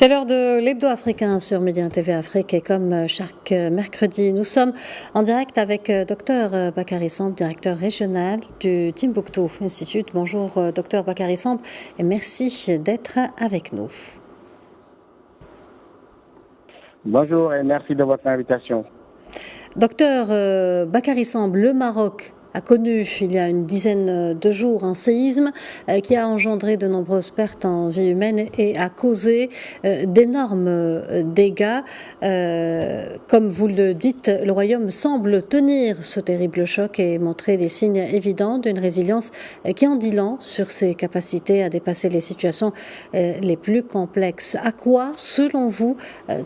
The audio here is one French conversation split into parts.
C'est l'heure de l'hebdo africain sur Média TV Afrique et comme chaque mercredi, nous sommes en direct avec Dr Bakary Samb, directeur régional du Timbuktu Institute. Bonjour Dr Bakary Samb et merci d'être avec nous. Bonjour et merci de votre invitation. Docteur Bakary Samb, le Maroc a connu il y a une dizaine de jours un séisme qui a engendré de nombreuses pertes en vie humaine et a causé d'énormes dégâts. Comme vous le dites, le Royaume semble tenir ce terrible choc et montrer des signes évidents d'une résilience qui en dit long sur ses capacités à dépasser les situations les plus complexes. À quoi, selon vous,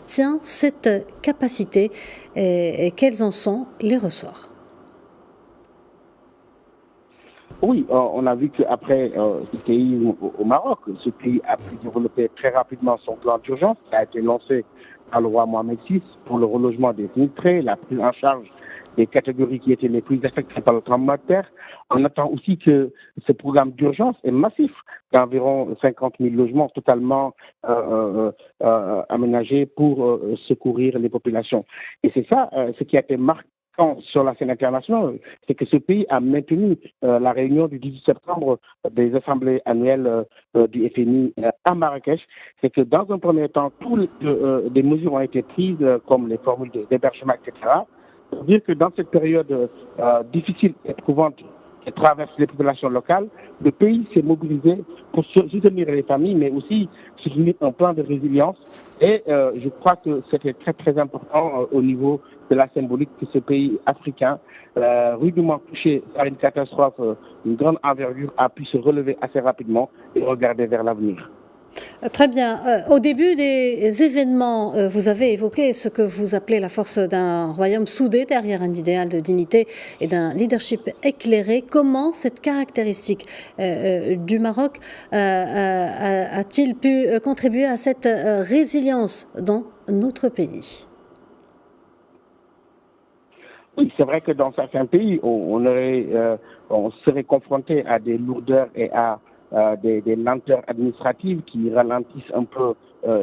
tient cette capacité et quels en sont les ressorts ? Oui, on a vu qu'après ce séisme au Maroc, ce pays a pu développer très rapidement son plan d'urgence qui a été lancé par le roi Mohamed VI pour le relogement des sinistrés, la prise en charge des catégories qui étaient les plus affectées par le tremblement de terre. On attend aussi que ce programme d'urgence est massif, d'environ 50 000 logements totalement aménagés pour secourir les populations. Et c'est ça ce qui a été marqué sur la scène internationale, c'est que ce pays a maintenu la réunion du 18 septembre des assemblées annuelles du FMI à Marrakech. C'est que dans un premier temps, toutes des mesures ont été prises, comme les formules d'hébergement, etc. Pour dire que dans cette période difficile et éprouvante qui traverse les populations locales, le pays s'est mobilisé pour soutenir les familles, mais aussi soutenir un plan de résilience. Et je crois que c'était très très important au niveau de la symbolique que ce pays africain, rudement touché par une catastrophe d'une grande envergure, a pu se relever assez rapidement et regarder vers l'avenir. Très bien. Au début des événements, vous avez évoqué ce que vous appelez la force d'un royaume soudé derrière un idéal de dignité et d'un leadership éclairé. Comment cette caractéristique du Maroc a-t-il pu contribuer à cette résilience dans notre pays ? Oui, c'est vrai que dans certains pays, on serait confronté à des lourdeurs et à des lenteurs administratives qui ralentissent un peu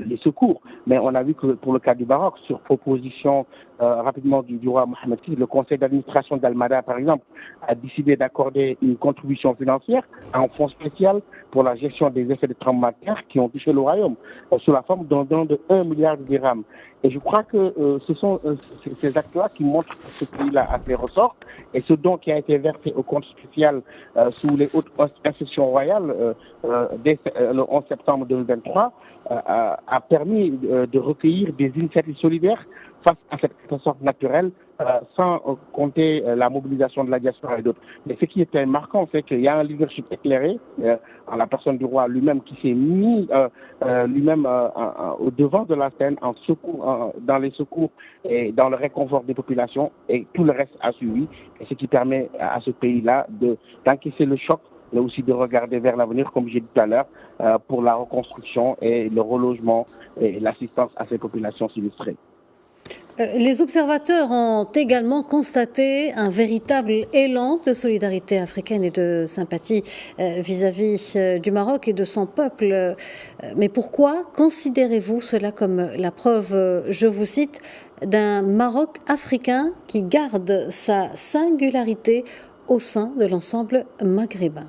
les secours. Mais on a vu que pour le cas du Maroc, sur proposition rapidement du roi Mohamed VI, le conseil d'administration d'Almada, par exemple, a décidé d'accorder une contribution financière à un fonds spécial pour la gestion des effets de tremblement de terre qui ont touché le royaume, sous la forme d'un don de 1 milliard de dirhams. Et je crois que ce sont ces actes-là qui montrent que ce pays-là a fait ressort. Et ce don qui a été versé au compte spécial sous les hautes institutions royales dès le 11 septembre 2023 a permis de recueillir des initiatives solidaires face à cette catastrophe naturelle, sans compter la mobilisation de la diaspora et d'autres. Mais ce qui était marquant, c'est qu'il y a un leadership éclairé, en la personne du roi lui-même, qui s'est mis lui-même au devant de la scène en secours, dans les secours et dans le réconfort des populations, et tout le reste a suivi, et ce qui permet à ce pays-là d'encaisser le choc, mais aussi de regarder vers l'avenir, comme j'ai dit tout à l'heure, pour la reconstruction et le relogement et l'assistance à ces populations sinistrées. Les observateurs ont également constaté un véritable élan de solidarité africaine et de sympathie vis-à-vis du Maroc et de son peuple. Mais pourquoi considérez-vous cela comme la preuve, je vous cite, d'un Maroc africain qui garde sa singularité au sein de l'ensemble maghrébin ?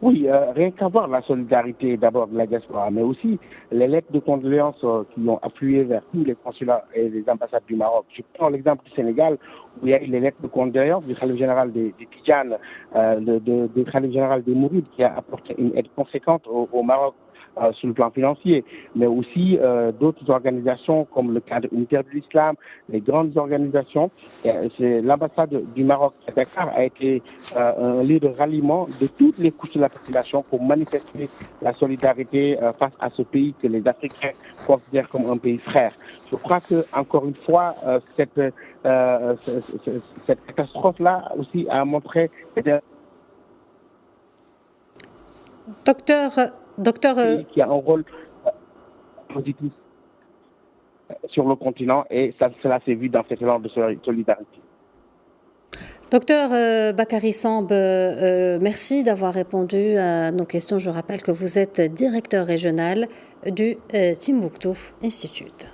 Oui, rien qu'à voir la solidarité d'abord de la diaspora, mais aussi les lettres de condoléances qui ont afflué vers tous les consulats et les ambassades du Maroc. Je prends l'exemple du Sénégal, où il y a eu les lettres de condoléances du khalife général des Tidjanes, du khalife général des Mourides, qui a apporté une aide conséquente au Maroc sur le plan financier, mais aussi d'autres organisations comme le cadre unitaire de l'islam, les grandes organisations. L'ambassade du Maroc à Dakar a été un lieu de ralliement de toutes les couches de la population pour manifester la solidarité face à ce pays que les Africains considèrent comme un pays frère. Je crois que encore une fois, cette catastrophe-là aussi a montré Docteur, qui a un rôle positif sur le continent et cela s'est vu dans cet élan de solidarité. Docteur Bakary Samb, merci d'avoir répondu à nos questions. Je rappelle que vous êtes directeur régional du Timbuktu Institute.